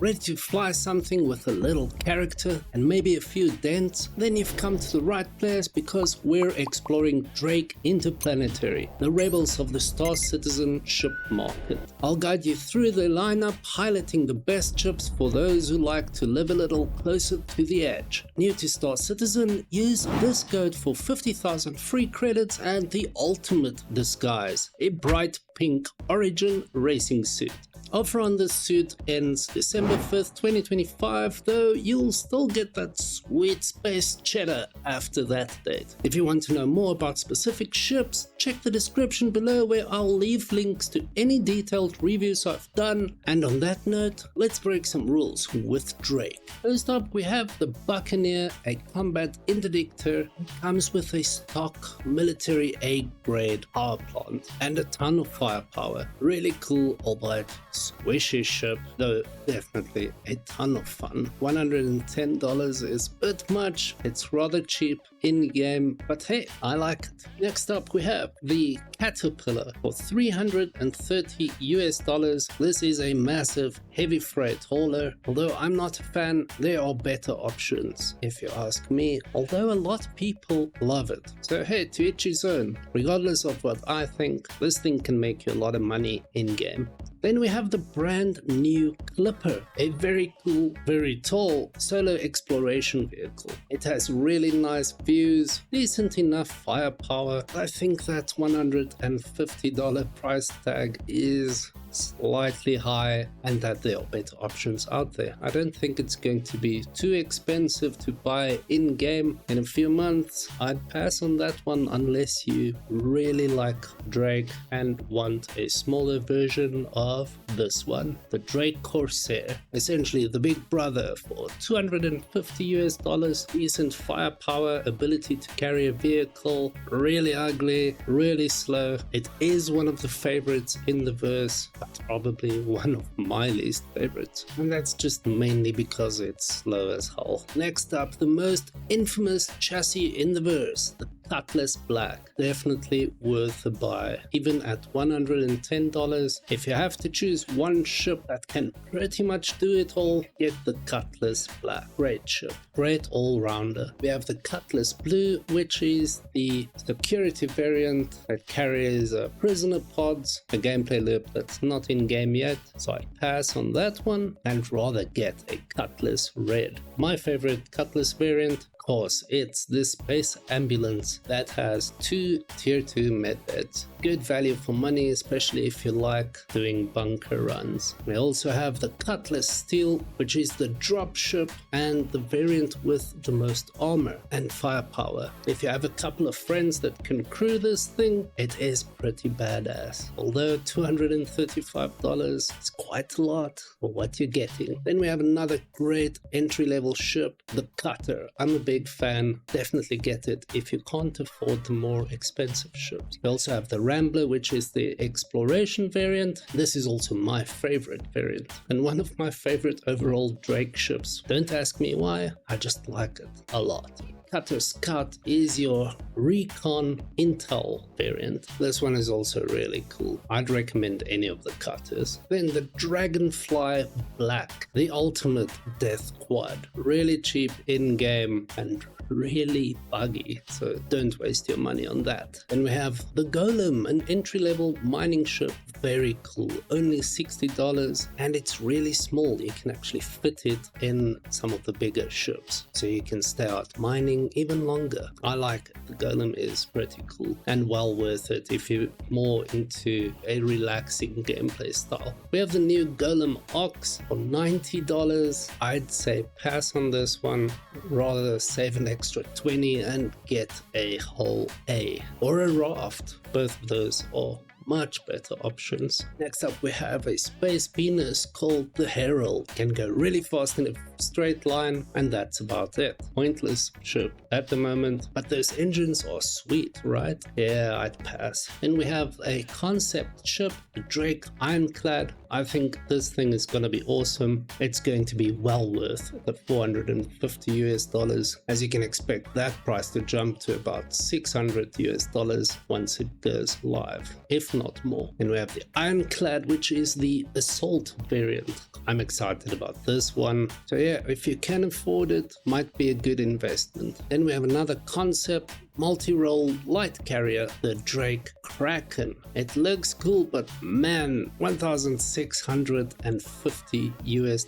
Ready to fly something with a little character and maybe a few dents? Then you've come to the right place, because we're exploring Drake Interplanetary, the rebels of the Star Citizen ship market. I'll guide you through the lineup, highlighting the best ships for those who like to live a little closer to the edge. New to Star Citizen, use this code for 50,000 free credits and the ultimate disguise, a bright pink Origin racing suit. Offer on this suit ends December 5th, 2025, though you'll still get that sweet space cheddar after that date. If you want to know more about specific ships, check the description below, where I'll leave links to any detailed reviews I've done. And on that note, let's break some rules with Drake. First up, we have the Buccaneer, a combat interdictor. It comes with a stock military A-grade power plant and a ton of firepower. Really cool, albeit squishy ship, though definitely a ton of fun. $110 is a bit much. It's rather cheap in game, but hey, I like it. Next up, we have the Caterpillar for $330 US. This is a massive heavy freight hauler. Although I'm not a fan, there are better options if you ask me, although a lot of people love it. So hey, to each his own. Regardless of what I think, this thing can make you a lot of money in game. Then we have the brand new Clipper, a very cool, very tall solo exploration vehicle. It has really nice views, decent enough firepower. I think that $150 price tag is slightly high, and that there are better options out there. I don't think it's going to be too expensive to buy in game. In a few months, I'd pass on that one unless you really like Drake and want a smaller version of this one, the Drake Corsair, essentially the big brother for $250 US. Decent firepower, ability to carry a vehicle, really ugly, really slow. It is one of the favorites in the verse, but probably one of my least favorites, and that's just mainly because it's slow as hell. Next up, the most infamous chassis in the verse, the Cutlass Black. Definitely worth a buy, even at $110. If you have to choose one ship that can pretty much do it all, get the Cutlass Black. Great ship, great all-rounder. We have the Cutlass Blue, which is the security variant that carries prisoner pods, a gameplay loop that's not in game yet, so I pass on that one and rather get a Cutlass Red. My favorite Cutlass variant, of course, it's this space ambulance that has 2 tier 2 medbeds. Good value for money, especially if you like doing bunker runs. We also have the Cutlass Steel, which is the drop ship and the variant with the most armor and firepower. If you have a couple of friends that can crew this thing, it is pretty badass. Although $235 is quite a lot for what you're getting. Then we have another great entry-level ship, the Cutter. I'm a big fan. Definitely get it if you can't afford the more expensive ships. We also have the Rambler, which is the exploration variant. This is also my favorite variant and one of my favorite overall Drake ships. Don't ask me why, I just like it a lot. Cutter Scout is your recon intel variant. This one is also really cool. I'd recommend any of the cutters. Then the Dragonfly Black, the ultimate death quad. Really cheap in game and really buggy, so don't waste your money on that. Then we have the Golem, an entry-level mining ship. Very cool, only $60, and it's really small. You can actually fit it in some of the bigger ships, so you can stay out mining even longer. I like it. The Golem is pretty cool and well worth it if you're more into a relaxing gameplay style. We have the new Golem Ox for $90. I'd say pass on this one, rather save an extra $20 and get a whole A or a raft. Both of those are much better options. Next up, we have a space Venus called the Herald. Can go really fast in a straight line, and that's about it. Pointless ship at the moment, but those engines are sweet, right? Yeah, I'd pass. Then we have a concept ship, the Drake Ironclad. I think this thing is going to be awesome. It's going to be well worth the $450 US. As you can expect that price to jump to about $600 once it goes live, if not more. And we have the Ironclad, which is the assault variant. I'm excited about this one. So yeah, if you can afford it, might be a good investment. Then we have another concept, multi-role light carrier, the Drake Kraken. It looks cool, but man, $1,650 US.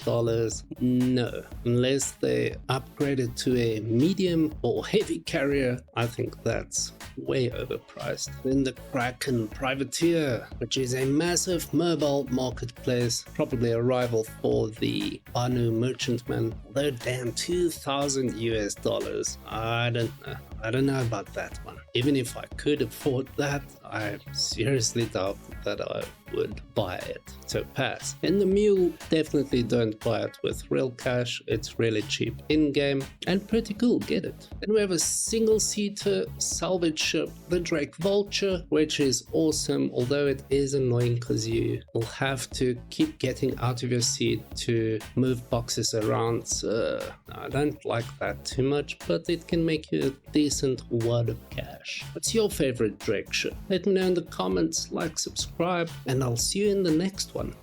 No, unless they upgrade it to a medium or heavy carrier, I think that's way overpriced. Then the Kraken Privateer, which is a massive mobile marketplace, probably a rival for the Banu Merchantman. Although damn, $2,000 US. I don't know about that one. Even if I could afford that, I seriously doubt that I would buy it. So pass. And the Mule, definitely don't buy it with real cash. It's really cheap in-game and pretty cool, get it. Then we have a single-seater salvage ship, the Drake Vulture, which is awesome, although it is annoying because you will have to keep getting out of your seat to move boxes around. So I don't like that too much, but it can make you a decent wad of cash. What's your favorite Drake ship? Let me know in the comments, like, subscribe, and I'll see you in the next one.